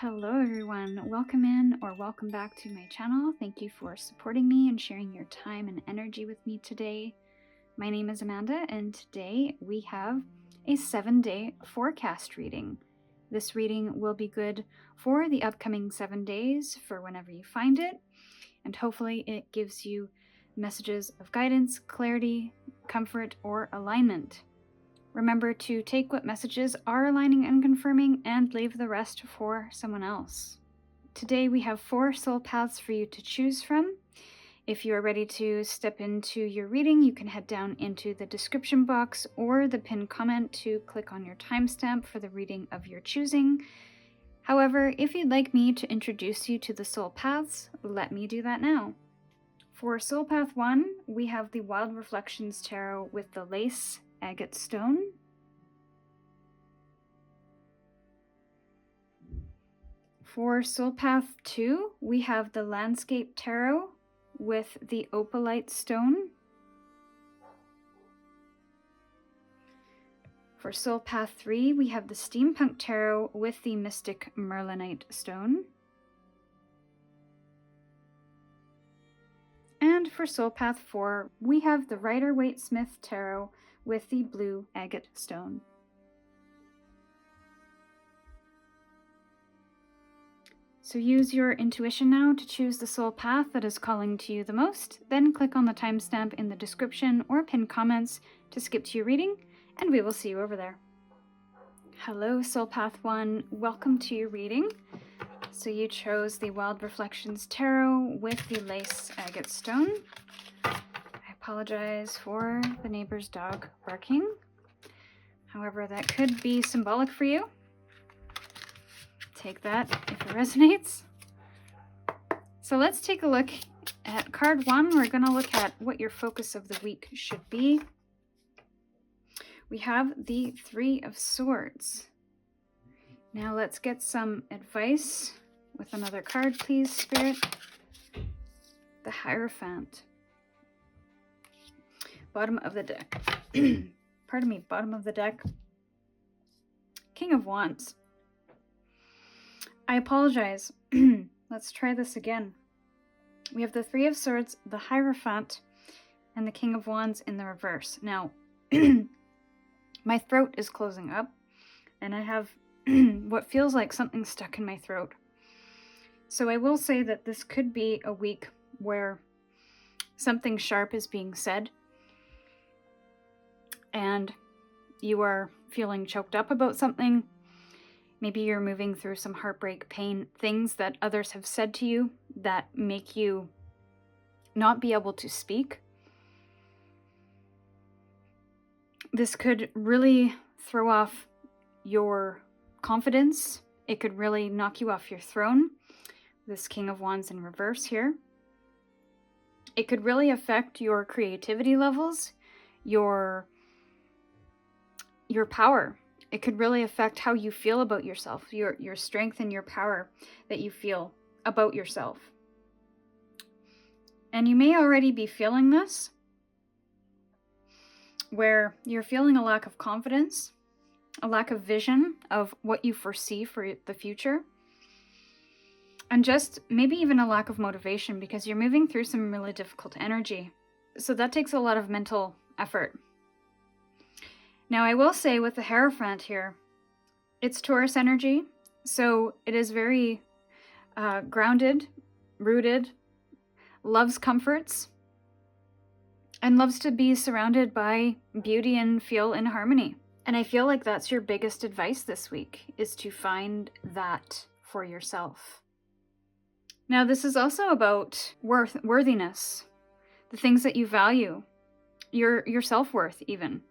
Hello everyone, welcome in or welcome back to my channel. Thank you for supporting me and sharing your time and energy with me today. My name is Amanda and today we have a 7-day forecast reading. This reading will be good for the upcoming 7 days for whenever you find it, and hopefully it gives you messages of guidance, clarity, comfort, or alignment. Remember to take what messages are aligning and confirming and leave the rest for someone else. Today we have 4 soul paths for you to choose from. If you are ready to step into your reading, you can head down into the description box or the pinned comment to click on your timestamp for the reading of your choosing. However, if you'd like me to introduce you to the soul paths, let me do that now. For soul path 1, we have the Wild Reflections Tarot with the lace agate stone. For soul path 2, we have the Landscape Tarot with the opalite stone. For soul path 3, we have the Steampunk Tarot with the Mystic Merlinite stone. And for soul path 4, we have the Rider-Waite Smith Tarot with the blue agate stone. So use your intuition now to choose the soul path that is calling to you the most, then click on the timestamp in the description or pinned comments to skip to your reading, and we will see you over there. Hello Soul Path 1, welcome to your reading. So you chose the Wild Reflections Tarot with the lace agate stone. Apologize for the neighbor's dog barking. However, that could be symbolic for you. Take that if it resonates. So let's take a look at card 1. We're going to look at what your focus of the week should be. We have the 3 of Swords. Now let's get some advice with another card, please, Spirit. The Hierophant. Bottom of the deck. Pardon me, bottom of the deck. King of Wands. I apologize. Let's try this again. We have the 3 of Swords, the Hierophant, and the King of Wands in the reverse. Now, my throat is closing up, and I have what feels like something stuck in my throat. So I will say that this could be a week where something sharp is being said, and you are feeling choked up about something. Maybe you're moving through some heartbreak, pain, things that others have said to you that make you not be able to speak. This could really throw off your confidence. It could really knock you off your throne. This King of Wands in reverse here. It could really affect your creativity levels, your power. It could really affect how you feel about yourself, your strength and your power that you feel about yourself. And you may already be feeling this, where you're feeling a lack of confidence, a lack of vision of what you foresee for the future, and just maybe even a lack of motivation because you're moving through some really difficult energy. So that takes a lot of mental effort. Now, I will say with the Hierophant here, it's Taurus energy, so it is very grounded, rooted, loves comforts, and loves to be surrounded by beauty and feel in harmony. And I feel like that's your biggest advice this week, is to find that for yourself. Now, this is also about worthiness, the things that you value, your self-worth even.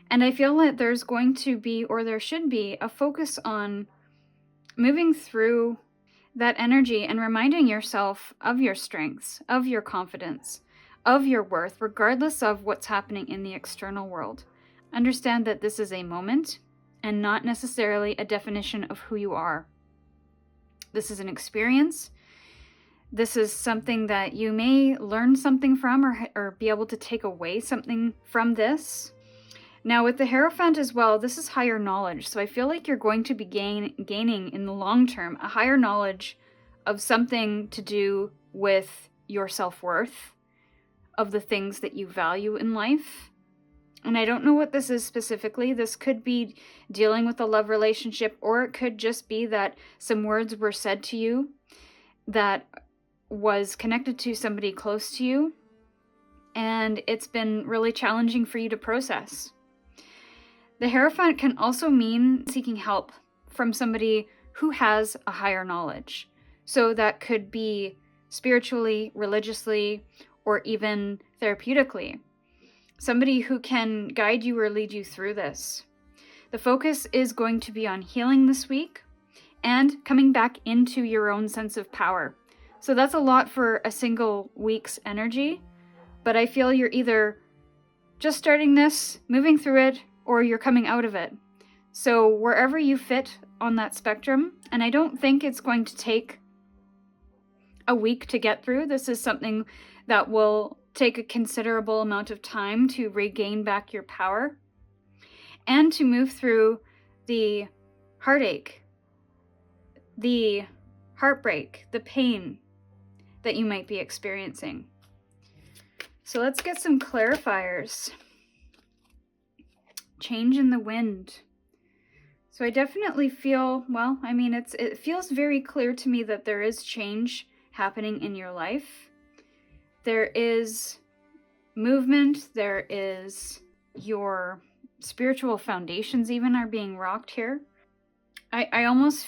And I feel that there's going to be, or there should be, a focus on moving through that energy and reminding yourself of your strengths, of your confidence, of your worth, regardless of what's happening in the external world. Understand that this is a moment and not necessarily a definition of who you are. This is an experience. This is something that you may learn something from or be able to take away something from this. Now with the Hierophant as well, this is higher knowledge. So I feel like you're going to be gaining in the long term a higher knowledge of something to do with your self-worth, of the things that you value in life. And I don't know what this is specifically. This could be dealing with a love relationship, or it could just be that some words were said to you that was connected to somebody close to you, and it's been really challenging for you to process. The Hierophant can also mean seeking help from somebody who has a higher knowledge. So that could be spiritually, religiously, or even therapeutically. Somebody who can guide you or lead you through this. The focus is going to be on healing this week and coming back into your own sense of power. So that's a lot for a single week's energy, but I feel you're either just starting this, moving through it, or you're coming out of it. So wherever you fit on that spectrum, and I don't think it's going to take a week to get through. This is something that will take a considerable amount of time to regain back your power and to move through the heartache, the heartbreak, the pain that you might be experiencing. So let's get some clarifiers. Change in the wind. So I definitely feel, well, I mean, it feels very clear to me that there is change happening in your life. There is movement, there is your spiritual foundations even are being rocked here. I almost,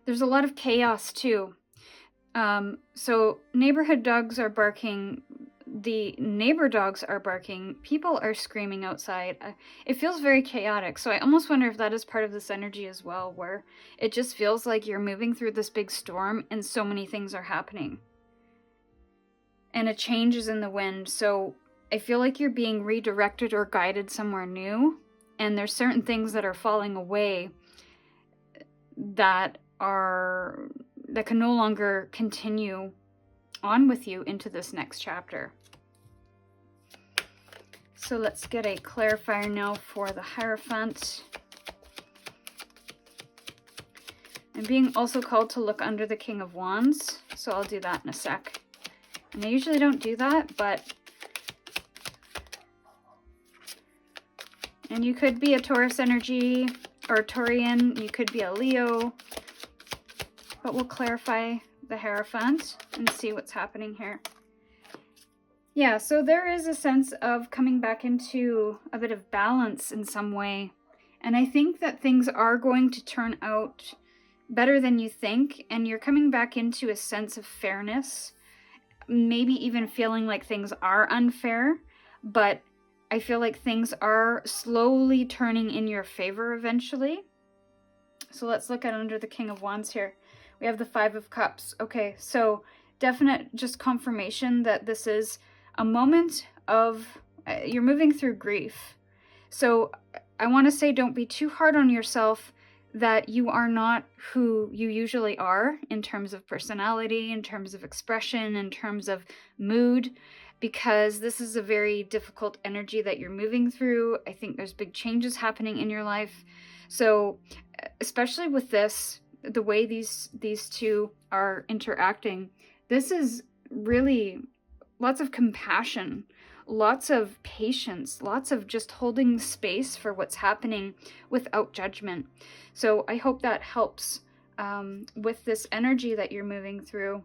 there's a lot of chaos too. So neighborhood dogs are barking, the neighbor dogs are barking, people are screaming outside. It feels very chaotic. So I almost wonder if that is part of this energy as well, where it just feels like you're moving through this big storm and so many things are happening. And a change is in the wind. So I feel like you're being redirected or guided somewhere new. And there's certain things that are falling away that can no longer continue on with you into this next chapter. So let's get a clarifier now for the Hierophant. I'm being also called to look under the King of Wands, so I'll do that in a sec. And I usually don't do that, but... And you could be a Taurus energy, or Taurian, you could be a Leo, but we'll clarify the Hierophant and see what's happening here. Yeah, so there is a sense of coming back into a bit of balance in some way. And I think that things are going to turn out better than you think, and you're coming back into a sense of fairness, maybe even feeling like things are unfair, but I feel like things are slowly turning in your favor eventually. So let's look at under the King of Wands here. We have the Five of Cups. Okay, so definite just confirmation that this is a moment of, you're moving through grief. So I want to say don't be too hard on yourself that you are not who you usually are in terms of personality, in terms of expression, in terms of mood, because this is a very difficult energy that you're moving through. I think there's big changes happening in your life. So especially with this, the way these two are interacting, this is really lots of compassion, lots of patience, lots of just holding space for what's happening without judgment. So I hope that helps with this energy that you're moving through.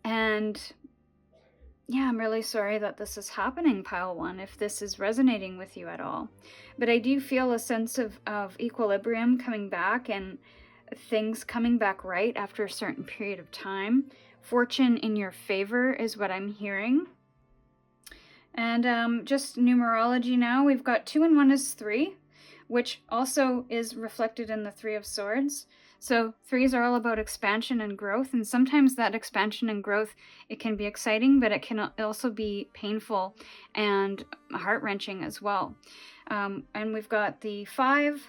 And yeah, I'm really sorry that this is happening, Pile 1, if this is resonating with you at all. But I do feel a sense of equilibrium coming back and things coming back right after a certain period of time. Fortune in your favor is what I'm hearing. And just numerology now, we've got 2 and 1 is 3, which also is reflected in the 3 of Swords. So 3s are all about expansion and growth, and sometimes that expansion and growth, it can be exciting, but it can also be painful and heart-wrenching as well. And we've got the 5,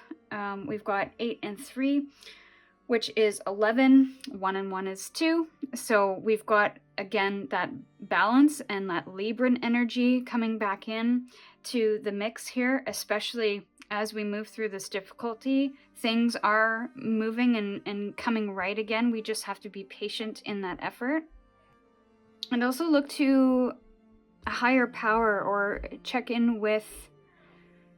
we've got 8 and 3, which is 11. 1 and 1 is 2. So we've got, again, that balance and that Libran energy coming back in to the mix here, especially as we move through this difficulty. Things are moving and coming right again. We just have to be patient in that effort. And also look to a higher power, or check in with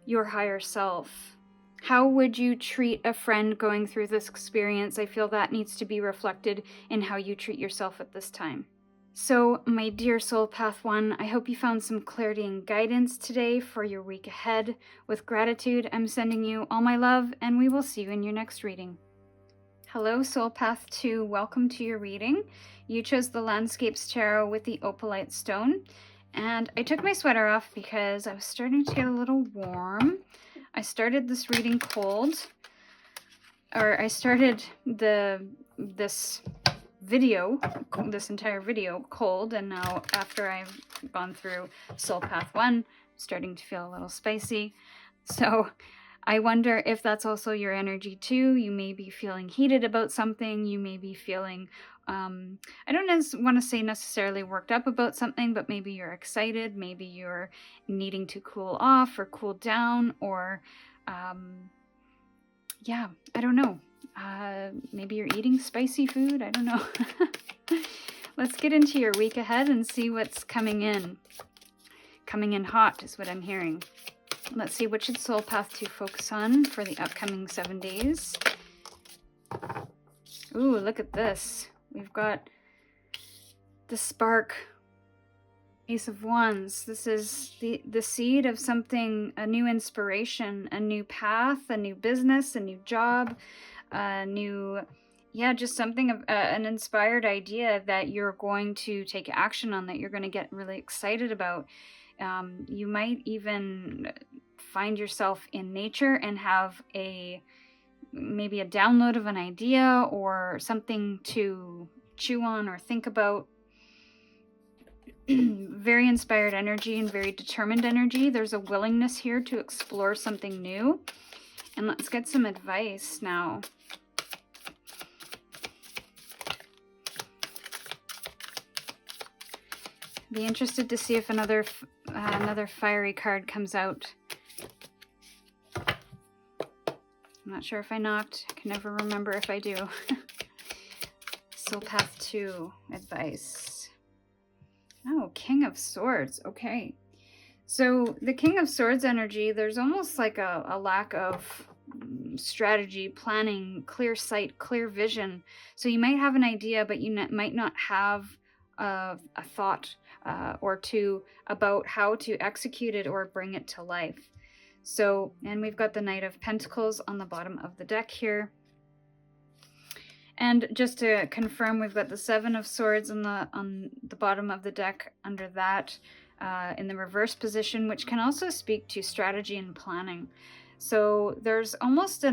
your higher self. How would you treat a friend going through this experience? I feel that needs to be reflected in how you treat yourself at this time. So, my dear Soul Path 1, I hope you found some clarity and guidance today for your week ahead. With gratitude, I'm sending you all my love, and we will see you in your next reading. Hello, Soul Path 2. Welcome to your reading. You chose the Landscapes Tarot with the Opalite Stone. And I took my sweater off because I was starting to get a little warm. I started this reading cold. Or I started this entire video cold, and now after I've gone through Soul Path 1, I'm starting to feel a little spicy. So I wonder if that's also your energy too. You may be feeling heated about something. You may be feeling, I don't want to say necessarily worked up about something, but maybe you're excited. Maybe you're needing to cool off or cool down, or, yeah, I don't know. Maybe you're eating spicy food. I don't know. Let's get into your week ahead and see what's coming in. Coming in hot is what I'm hearing. Let's see, what should Soul Path 2 focus on for the upcoming 7 days? Ooh, look at this. We've got the spark. Ace of Wands. This is the seed of something, a new inspiration, a new path, a new business, a new job, a new, just something of an inspired idea that you're going to take action on, that you're going to get really excited about. You might even find yourself in nature and have maybe a download of an idea or something to chew on or think about. Very inspired energy and very determined energy. There's a willingness here to explore something new. And let's get some advice now. Be interested to see if another fiery card comes out. I'm not sure if I knocked. I can never remember if I do. Soul Path 2 advice. Oh, King of Swords. Okay. So the King of Swords energy, there's almost like a lack of strategy, planning, clear sight, clear vision. So you might have an idea, but you might not have a thought or two about how to execute it or bring it to life. So, and we've got the Knight of Pentacles on the bottom of the deck here. And just to confirm, we've got the Seven of Swords on the bottom of the deck under that in the reverse position, which can also speak to strategy and planning. So there's almost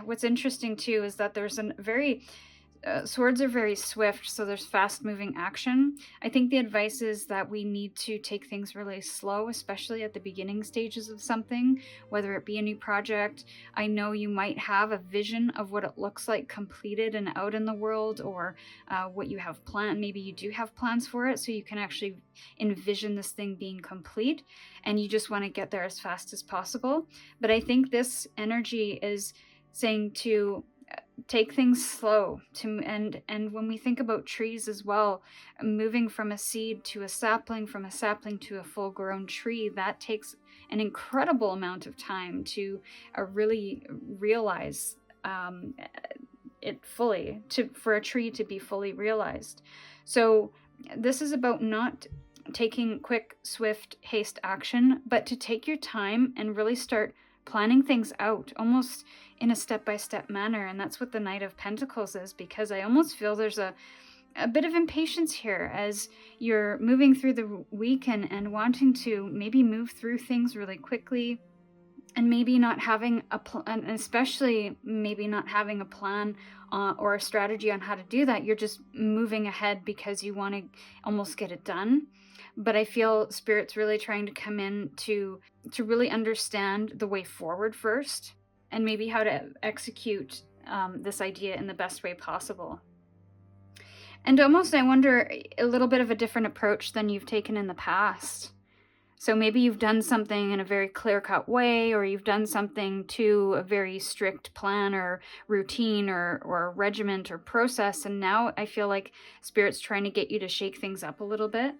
what's interesting too is that there's swords are very swift, so there's fast-moving action. I think the advice is that we need to take things really slow, especially at the beginning stages of something, whether it be a new project. I know you might have a vision of what it looks like completed and out in the world, or what you have planned. Maybe you do have plans for it, so you can actually envision this thing being complete, and you just want to get there as fast as possible. But I think this energy is saying to take things slow, and when we think about trees as well, moving from a seed to a sapling, from a sapling to a full-grown tree, that takes an incredible amount of time to really realize it fully, for a tree to be fully realized. So this is about not taking quick, swift, haste action, but to take your time and really start planning things out, almost in a step-by-step manner. And that's what the Knight of Pentacles is, because I almost feel there's a bit of impatience here as you're moving through the week and wanting to maybe move through things really quickly, and maybe not having and especially maybe not having a plan or a strategy on how to do that. You're just moving ahead because you want to almost get it done. But I feel Spirit's really trying to come in to really understand the way forward first, and maybe how to execute this idea in the best way possible. And almost, I wonder, a little bit of a different approach than you've taken in the past. So maybe you've done something in a very clear-cut way, or you've done something to a very strict plan or routine or regiment or process, and now I feel like Spirit's trying to get you to shake things up a little bit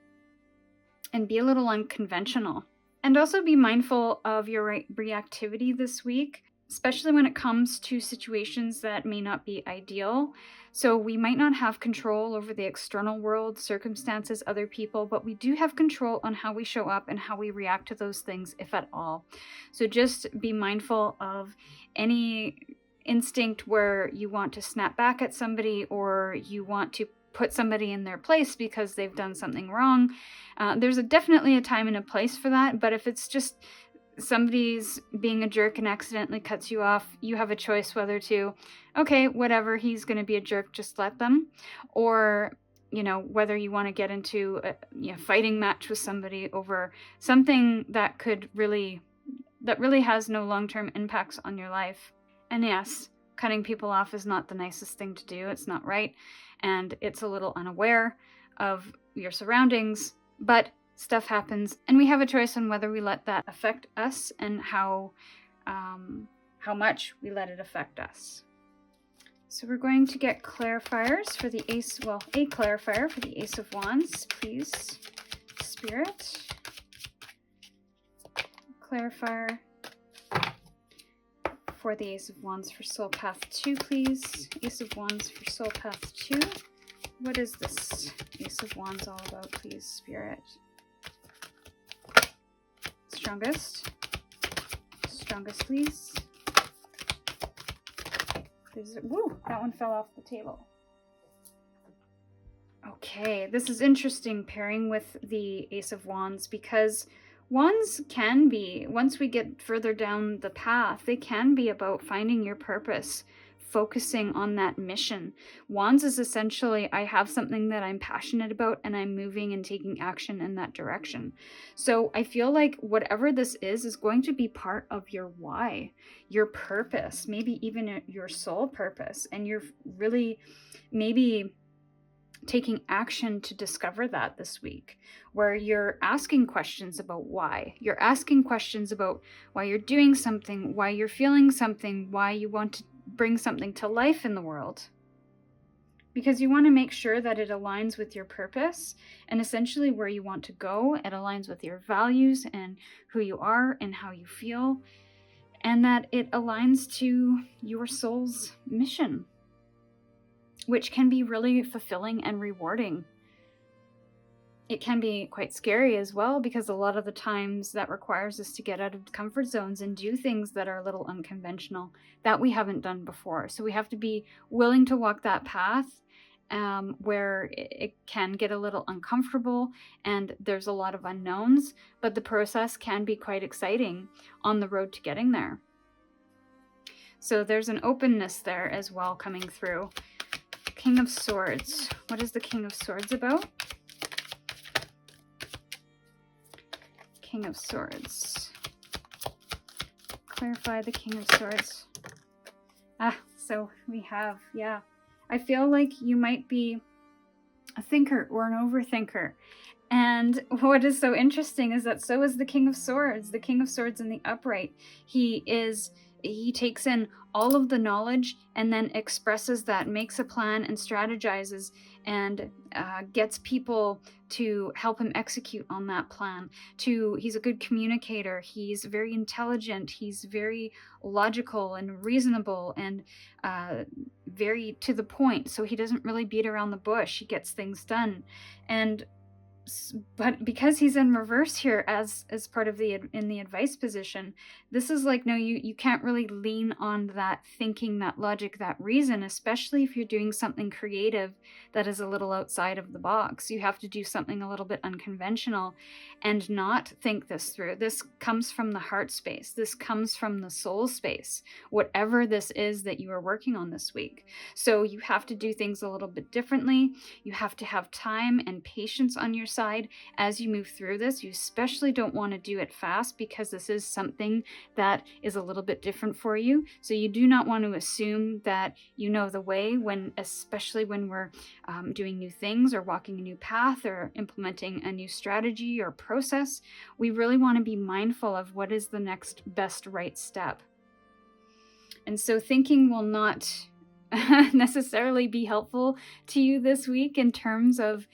and be a little unconventional. And also be mindful of your reactivity this week, especially when it comes to situations that may not be ideal. So we might not have control over the external world, circumstances, other people, but we do have control on how we show up and how we react to those things, if at all. So just be mindful of any instinct where you want to snap back at somebody, or you want to put somebody in their place because they've done something wrong. There's definitely a time and a place for that, but if it's just somebody's being a jerk and accidentally cuts you off, you have a choice whether to, okay, whatever, he's going to be a jerk, just let them, or, you know, whether you want to get into a fighting match with somebody over something that really has no long-term impacts on your life. And yes, cutting people off is not the nicest thing to do. It's not right, and it's a little unaware of your surroundings, but stuff happens, and we have a choice on whether we let that affect us and how much we let it affect us. So we're going to get clarifiers for the a clarifier for the Ace of Wands, please, Spirit. Clarifier for the Ace of Wands for Soul Path 2, please. Ace of Wands for Soul Path 2. What is this Ace of Wands all about, please, Spirit? Strongest, please. Woo, that one fell off the table. Okay, this is interesting pairing with the Ace of Wands, because Wands can be, once we get further down the path, they can be about finding your purpose, focusing on that mission. Wands is essentially, I have something that I'm passionate about and I'm moving and taking action in that direction. So I feel like whatever this is going to be part of your why, your purpose, maybe even your soul purpose. And you're really maybe taking action to discover that this week, where you're asking questions about why. You're asking questions about why you're doing something, why you're feeling something, why you want to bring something to life in the world, because you want to make sure that it aligns with your purpose and essentially where you want to go. It aligns with your values and who you are and how you feel, and that it aligns to your soul's mission, which can be really fulfilling and rewarding. It can be quite scary as well, because a lot of the times that requires us to get out of comfort zones and do things that are a little unconventional that we haven't done before. So we have to be willing to walk that path where it can get a little uncomfortable and there's a lot of unknowns, but the process can be quite exciting on the road to getting there. So there's an openness there as well coming through. King of Swords. What is the King of Swords about? King of Swords. Clarify the King of Swords. So we have, I feel like you might be a thinker or an overthinker. And what is so interesting is that so is the King of Swords. The King of Swords in the upright. He takes in all of the knowledge and then expresses that, makes a plan and strategizes and gets people to help him execute on that plan. He's a good communicator. He's very intelligent. He's very logical and reasonable and very to the point. So he doesn't really beat around the bush. He gets things done. But because he's in reverse here as part of in the advice position, this is like, no, you can't really lean on that thinking, that logic, that reason, especially if you're doing something creative that is a little outside of the box. You have to do something a little bit unconventional and not think this through. This comes from the heart space. This comes from the soul space, whatever this is that you are working on this week. So you have to do things a little bit differently. You have to have time and patience on your side as you move through this. You especially don't want to do it fast because this is something that is a little bit different for you. So you do not want to assume that you know the way, especially when we're doing new things or walking a new path or implementing a new strategy or process. We really want to be mindful of what is the next best right step. And so thinking will not necessarily be helpful to you this week in terms of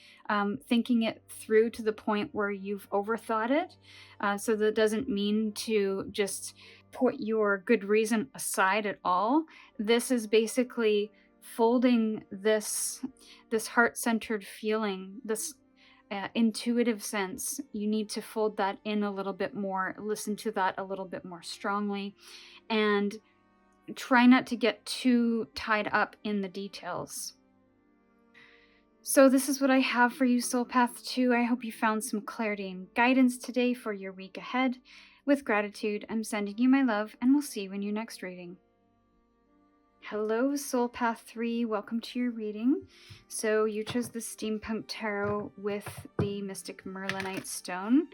thinking it through to the point where you've overthought it. So that doesn't mean to just put your good reason aside at all. This is basically folding this heart-centered feeling, this intuitive sense. You need to fold that in a little bit more, listen to that a little bit more strongly, and try not to get too tied up in the details. So this is what I have for you, Soul Path 2. I hope you found some clarity and guidance today for your week ahead. With gratitude, I'm sending you my love, and we'll see you in your next reading. Hello, Soul Path 3. Welcome to your reading. So you chose the Steampunk Tarot with the Mystic Merlinite Stone.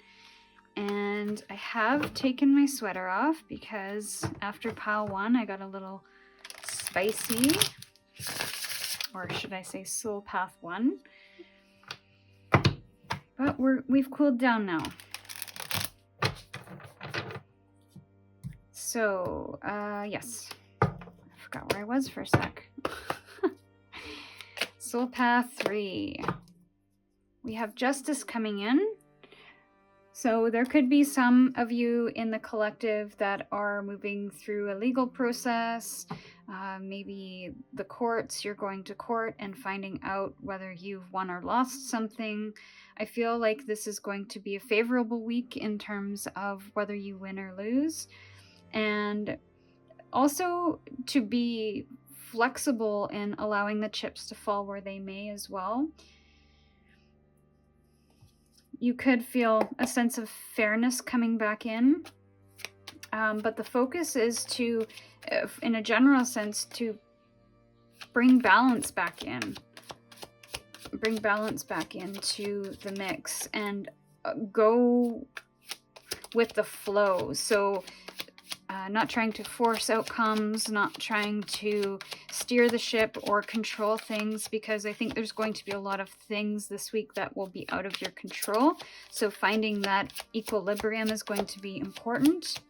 And I have taken my sweater off because after pile 1 I got a little spicy, or should I say Soul Path 1. But we've cooled down now. So, yes. I forgot where I was for a sec. Soul Path 3. We have Justice coming in. So there could be some of you in the collective that are moving through a legal process, maybe the courts, you're going to court and finding out whether you've won or lost something. I feel like this is going to be a favorable week in terms of whether you win or lose. And also to be flexible in allowing the chips to fall where they may as well. You could feel a sense of fairness coming back in, but the focus is to, in a general sense, to bring balance back in. Bring balance back into the mix and go with the flow. So not trying to force outcomes, not trying to steer the ship or control things, because I think there's going to be a lot of things this week that will be out of your control. So finding that equilibrium is going to be important.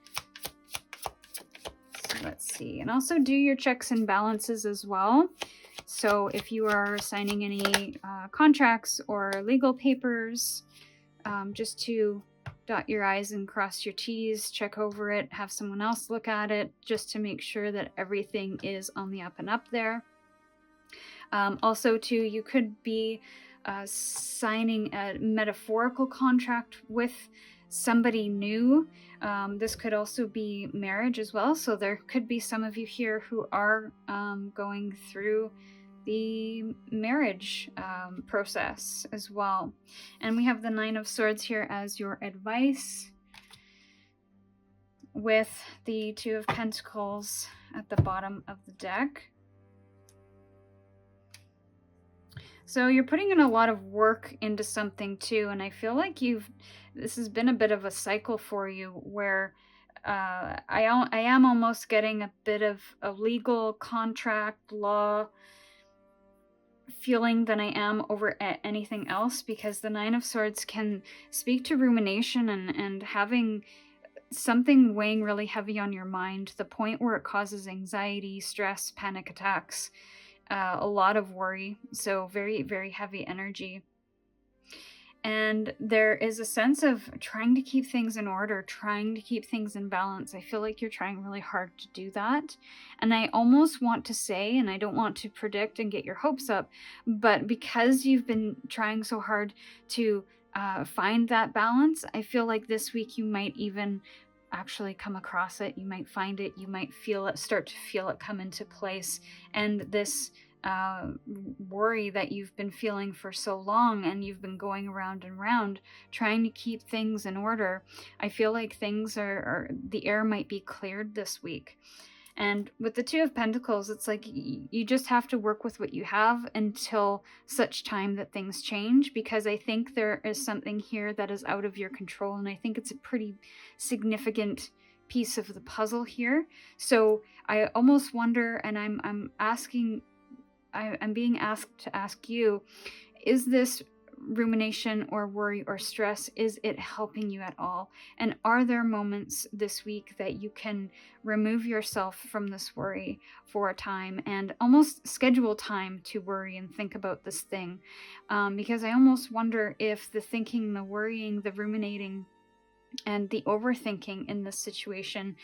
So let's see. And also do your checks and balances as well. So if you are signing any contracts or legal papers, just to dot your I's and cross your T's, check over it, have someone else look at it, just to make sure that everything is on the up and up there. Also, too, you could be signing a metaphorical contract with somebody new. This could also be marriage as well. So there could be some of you here who are going through the marriage process as well. And we have the 9 of Swords here as your advice, with the 2 of Pentacles at the bottom of the deck. So you're putting in a lot of work into something too, and I feel like this has been a bit of a cycle for you where I am almost getting a bit of a legal contract law feeling than I am over anything else, because the 9 of Swords can speak to rumination and having something weighing really heavy on your mind, to the point where it causes anxiety, stress, panic attacks, a lot of worry. So very, very heavy energy. And there is a sense of trying to keep things in order, trying to keep things in balance. I feel like you're trying really hard to do that. And I almost want to say, and I don't want to predict and get your hopes up, but because you've been trying so hard to find that balance, I feel like this week you might even actually come across it. You might find it. You might feel it, start to feel it come into place. And this worry that you've been feeling for so long, and you've been going around and round trying to keep things in order, I feel like things the air might be cleared this week. And with the Two of Pentacles, it's like you just have to work with what you have until such time that things change, because I think there is something here that is out of your control, and I think it's a pretty significant piece of the puzzle here. So I almost wonder, and I'm being asked to ask you, is this rumination or worry or stress, is it helping you at all? And are there moments this week that you can remove yourself from this worry for a time and almost schedule time to worry and think about this thing? Because I almost wonder if the thinking, the worrying, the ruminating, and the overthinking in this situation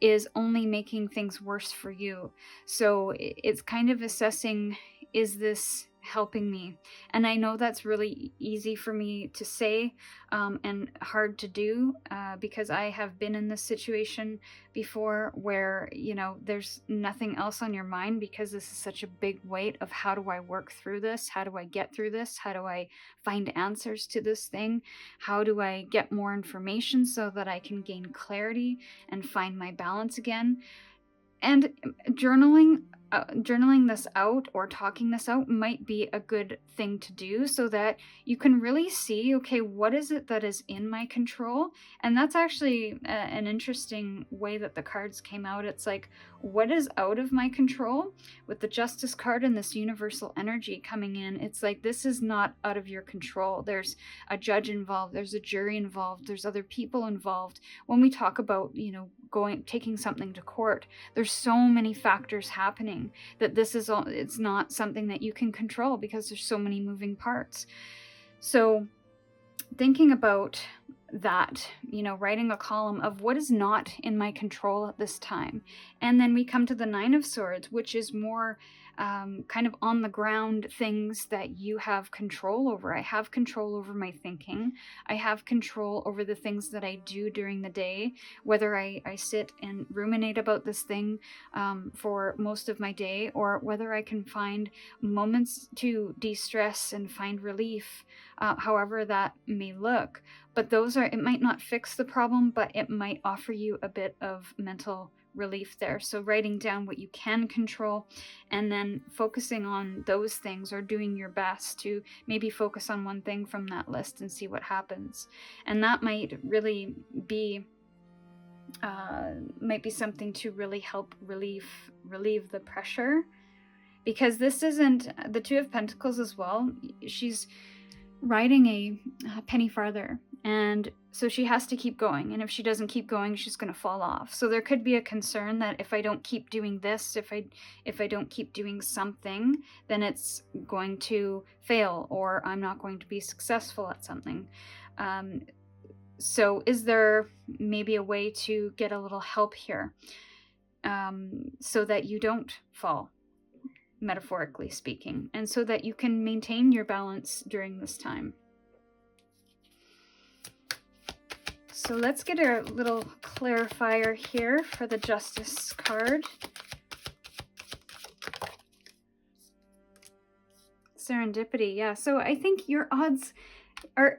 is only making things worse for you. So it's kind of assessing, is this helping me? And I know that's really easy for me to say and hard to do because I have been in this situation before where, you know, there's nothing else on your mind because this is such a big weight of how do I work through this? How do I get through this? How do I find answers to this thing? How do I get more information so that I can gain clarity and find my balance again? And journaling this out or talking this out might be a good thing to do so that you can really see, okay, what is it that is in my control? And that's actually an interesting way that the cards came out. It's like, what is out of my control? With the Justice card and this universal energy coming in, it's like, this is not out of your control. There's a judge involved, there's a jury involved, there's other people involved. When we talk about, you know, taking something to court, there's so many factors happening that this is all, it's not something that you can control because there's so many moving parts. So thinking about that, you know, writing a column of what is not in my control at this time. And then we come to the Nine of Swords, which is more kind of on the ground things that you have control over. I have control over my thinking. I have control over the things that I do during the day, whether I sit and ruminate about this thing for most of my day, or whether I can find moments to de-stress and find relief, however that may look. But those are, it might not fix the problem, but it might offer you a bit of mental relief there. So writing down what you can control and then focusing on those things, or doing your best to maybe focus on one thing from that list and see what happens. And that might really be something to really help relieve the pressure, because this isn't the Two of Pentacles as well. She's riding a penny farther, and so she has to keep going, and if she doesn't keep going, she's going to fall off. So there could be a concern that if I don't keep doing this, if I don't keep doing something, then it's going to fail, or I'm not going to be successful at something. So is there maybe a way to get a little help here so that you don't fall, metaphorically speaking, and so that you can maintain your balance during this time? So let's get a little clarifier here for the Justice card. Serendipity, yeah. So I think your odds are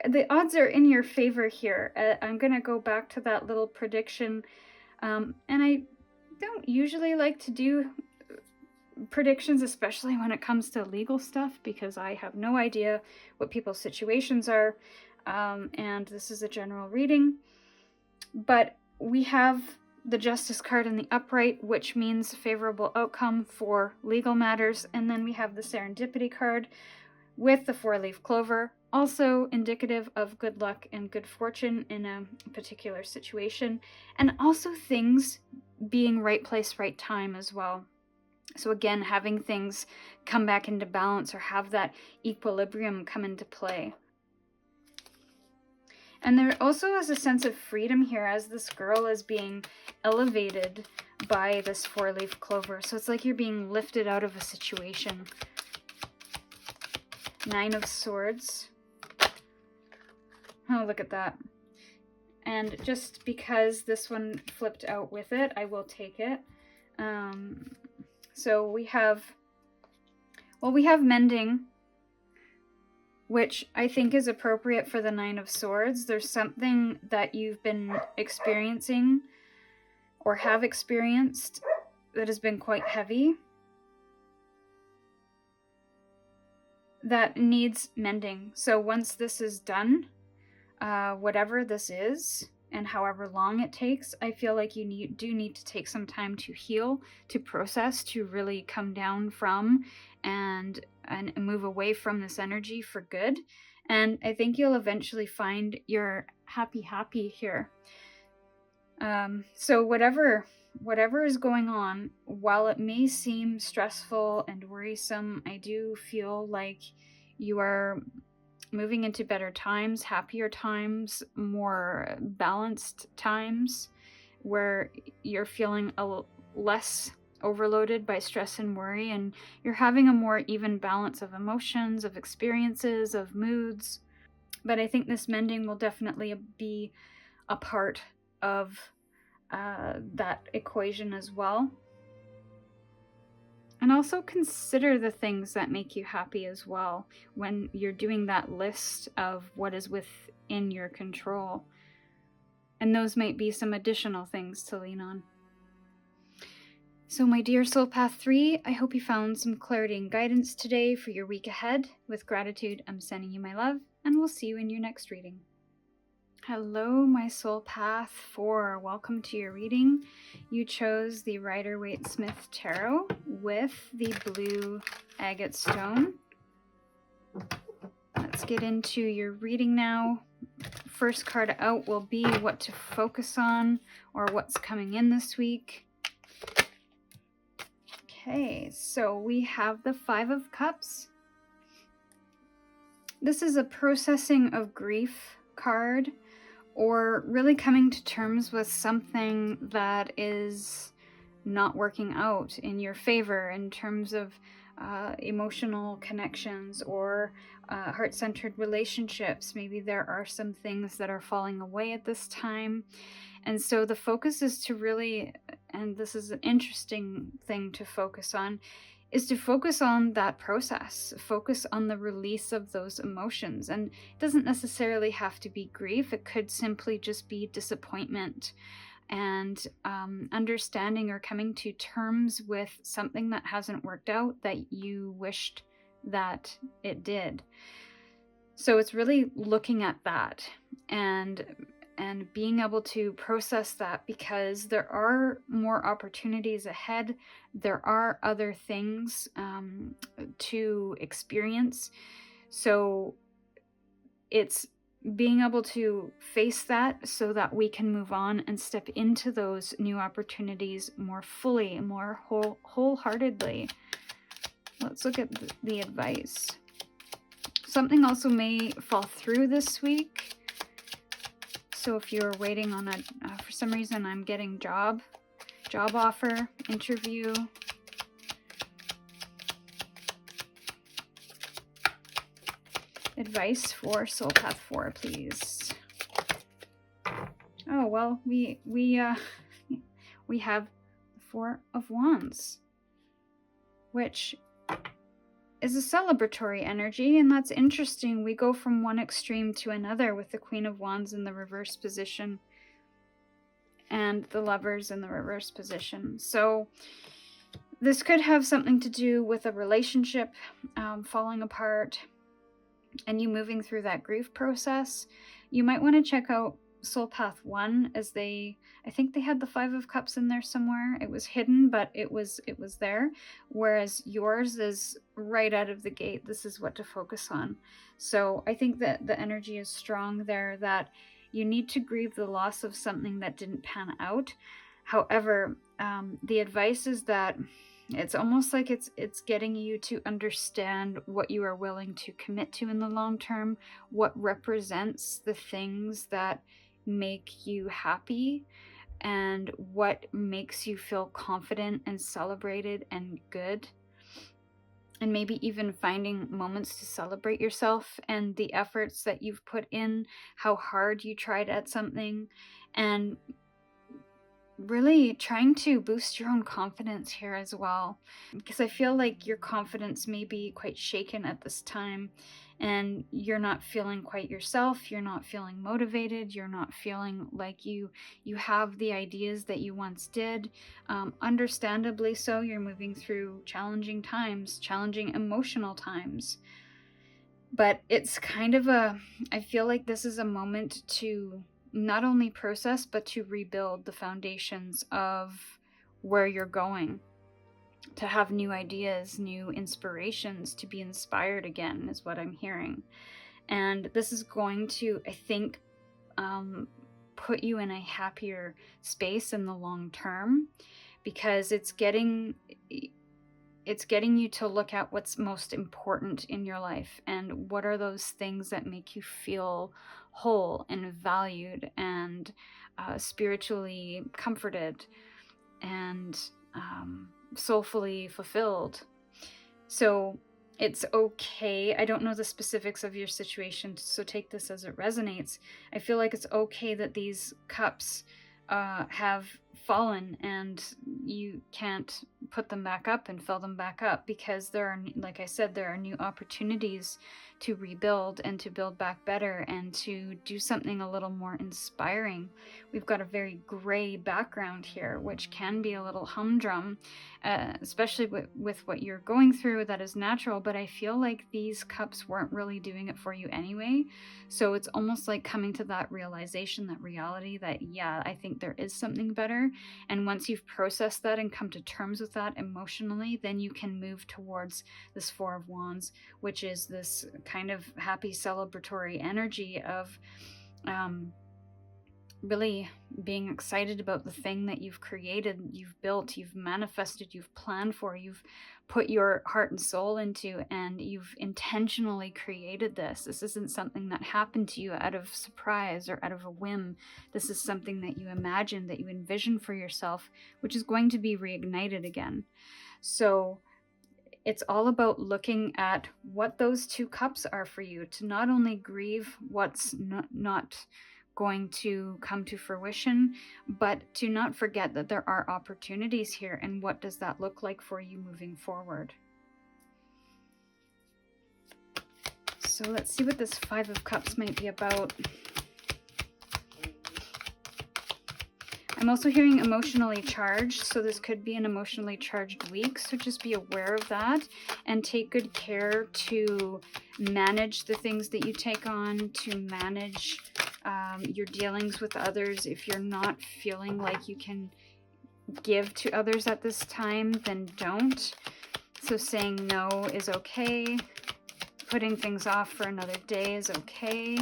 in your favor here. I'm gonna go back to that little prediction, and I don't usually like to do predictions, especially when it comes to legal stuff, because I have no idea what people's situations are, and this is a general reading. But we have the Justice card in the upright, which means favorable outcome for legal matters, and then we have the Serendipity card with the 4-leaf clover, also indicative of good luck and good fortune in a particular situation, and also things being right place, right time as well. So again, having things come back into balance, or have that equilibrium come into play. And there also is a sense of freedom here as this girl is being elevated by this 4-leaf clover. So it's like you're being lifted out of a situation. Nine of Swords. Oh, look at that. And just because this one flipped out with it, I will take it. So we have mending, which I think is appropriate for the Nine of Swords. There's something that you've been experiencing or have experienced has been quite heavy that needs mending. So once this is done, whatever this is and however long it takes, I feel like you do need to take some time to heal, to process, to really come down from and move away from this energy for good. And I think you'll eventually find your happy here. So whatever is going on, while it may seem stressful and worrisome, I do feel like you are moving into better times, happier times, more balanced times, where you're feeling less overloaded by stress and worry, and you're having a more even balance of emotions, of experiences, of moods. But I think this mending will definitely be a part of that equation as well. And also consider the things that make you happy as well when you're doing that list of what is within your control. And those might be some additional things to lean on. So my dear Soul Path 3, I hope you found some clarity and guidance today for your week ahead. With gratitude, I'm sending you my love, and we'll see you in your next reading. Hello, my Soul Path 4. Welcome to your reading. You chose the Rider-Waite Smith Tarot with the blue agate stone. Let's get into your reading now. First card out will be what to focus on or what's coming in this week. Okay, so we have the Five of Cups. This is a processing of grief card, or really coming to terms with something that is not working out in your favor in terms of emotional connections or heart-centered relationships. Maybe there are some things that are falling away at this time. And so the focus is to really, and this is an interesting thing to focus on, is to focus on that process, focus on the release of those emotions. And it doesn't necessarily have to be grief. It could simply just be disappointment and understanding or coming to terms with something that hasn't worked out that you wished that it did. So it's really looking at that and being able to process that, because there are more opportunities ahead. There are other things to experience. So it's being able to face that so that we can move on and step into those new opportunities more fully, more wholeheartedly. Let's look at the advice. Something also may fall through this week. So if you're waiting on for some reason I'm getting job offer, interview. Advice for Soul Path 4, please. Oh, well, we have the Four of Wands, which is a celebratory energy, and that's interesting. We go from one extreme to another with the Queen of Wands in the reverse position and the Lovers in the reverse position. So this could have something to do with a relationship falling apart and you moving through that grief process. You might want to check out Soul Path 1, as I think they had the Five of Cups in there somewhere. It was hidden, but it was there. Whereas yours is right out of the gate. This is what to focus on. So I think that the energy is strong there, that you need to grieve the loss of something that didn't pan out. However, the advice is that it's almost like it's getting you to understand what you are willing to commit to in the long term, what represents the things that make you happy, and what makes you feel confident and celebrated and good. And maybe even finding moments to celebrate yourself and the efforts that you've put in, how hard you tried at something, and really trying to boost your own confidence here as well, because I feel like your confidence may be quite shaken at this time, and you're not feeling quite yourself, you're not feeling motivated, you're not feeling like you have the ideas that you once did. Understandably so, you're moving through challenging times, challenging emotional times. But it's kind of I feel like this is a moment to not only process, but to rebuild the foundations of where you're going, to have new ideas, new inspirations, to be inspired again, is what I'm hearing. And this is going to, I think, put you in a happier space in the long term, because it's getting you to look at what's most important in your life, and what are those things that make you feel whole and valued and spiritually comforted and soulfully fulfilled. So it's okay. I don't know the specifics of your situation, so take this as it resonates. I feel like it's okay that these cups have fallen and you can't put them back up and fill them back up, because there are, like I said, there are new opportunities to rebuild and to build back better and to do something a little more inspiring. We've got a very gray background here, which can be a little humdrum, especially with what you're going through. That is natural, but I feel like these cups weren't really doing it for you anyway. So it's almost like coming to that realization, that reality that, yeah, I think there is something better. And once you've processed that and come to terms with that emotionally, then you can move towards this Four of Wands, which is this kind of happy celebratory energy of really being excited about the thing that you've created, you've built, you've manifested, you've planned for, you've put your heart and soul into, and you've intentionally created this. This isn't something that happened to you out of surprise or out of a whim. This is something that you imagined, that you envisioned for yourself, which is going to be reignited again. So it's all about looking at what those two cups are for you, to not only grieve what's not going to come to fruition, but to not forget that there are opportunities here, and what does that look like for you moving forward. So let's see what this Five of Cups might be about. I'm also hearing emotionally charged, so this could be an emotionally charged week, so just be aware of that and take good care to manage the things that you take on, to manage your dealings with others. If you're not feeling like you can give to others at this time, then don't. So saying no is okay. Putting things off for another day is okay.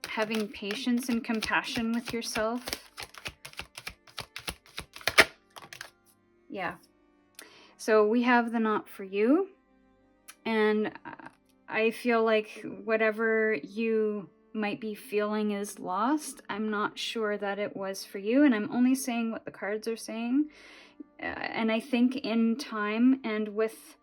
Having patience and compassion with yourself. Yeah. So we have the Not For You. And I feel like whatever you might be feeling is lost. I'm not sure that it was for you, and I'm only saying what the cards are saying. And I think in time and with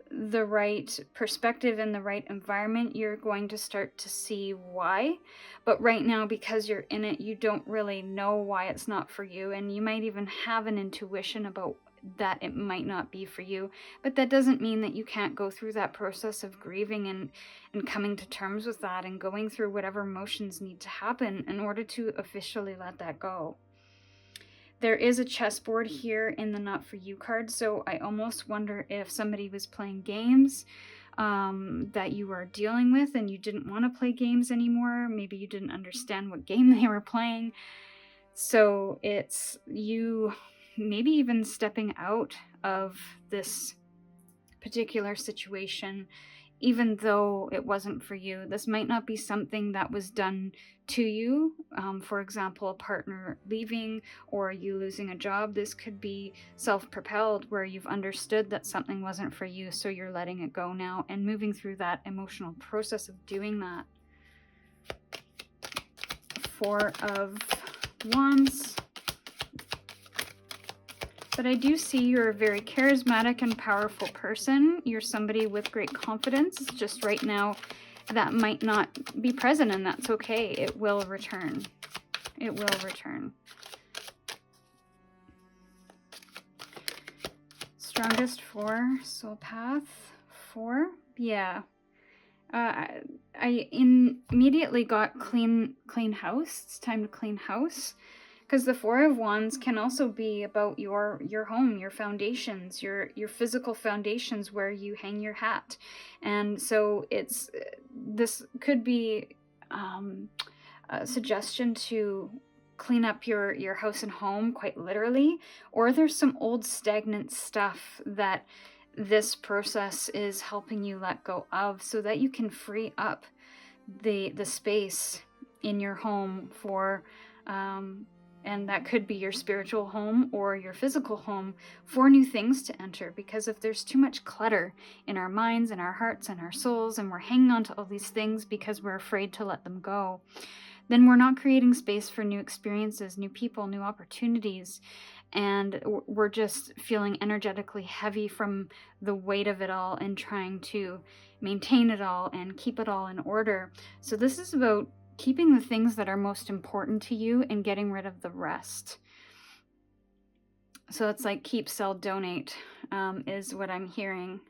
the right perspective and the right environment, you're going to start to see why. But right now, because you're in it, you don't really know why it's not for you, and you might even have an intuition about that it might not be for you. But that doesn't mean that you can't go through that process of grieving and coming to terms with that, and going through whatever emotions need to happen in order to officially let that go. There is a chessboard here in the Not For You card, so I almost wonder if somebody was playing games that you were dealing with and you didn't want to play games anymore. Maybe you didn't understand what game they were playing. So it's you maybe even stepping out of this particular situation, even though it wasn't for you. This might not be something that was done to you. For example, a partner leaving or you losing a job. This could be self-propelled, where you've understood that something wasn't for you, so you're letting it go now and moving through that emotional process of doing that. Four of Wands. But I do see you're a very charismatic and powerful person. You're somebody with great confidence. It's just right now that might not be present, and that's okay. It will return. It will return. Strongest for soul path 4. Yeah. I immediately got clean house. It's time to clean house. Because the Four of Wands can also be about your home, your foundations, your physical foundations where you hang your hat. And so it's, this could be a suggestion to clean up your house and home, quite literally. Or there's some old stagnant stuff that this process is helping you let go of, so that you can free up the space in your home for and that could be your spiritual home or your physical home, for new things to enter. Because if there's too much clutter in our minds and our hearts and our souls, and we're hanging on to all these things because we're afraid to let them go, then we're not creating space for new experiences, new people, new opportunities. And we're just feeling energetically heavy from the weight of it all and trying to maintain it all and keep it all in order. So this is about keeping the things that are most important to you and getting rid of the rest. So it's like keep, sell, donate is what I'm hearing.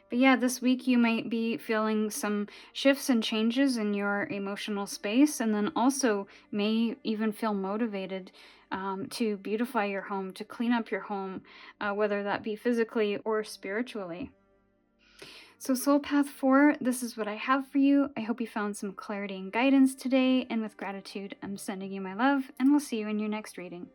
But yeah, this week you might be feeling some shifts and changes in your emotional space, and then also may even feel motivated to beautify your home, to clean up your home, whether that be physically or spiritually. So Soul Path 4, this is what I have for you. I hope you found some clarity and guidance today, and with gratitude, I'm sending you my love, and we'll see you in your next reading.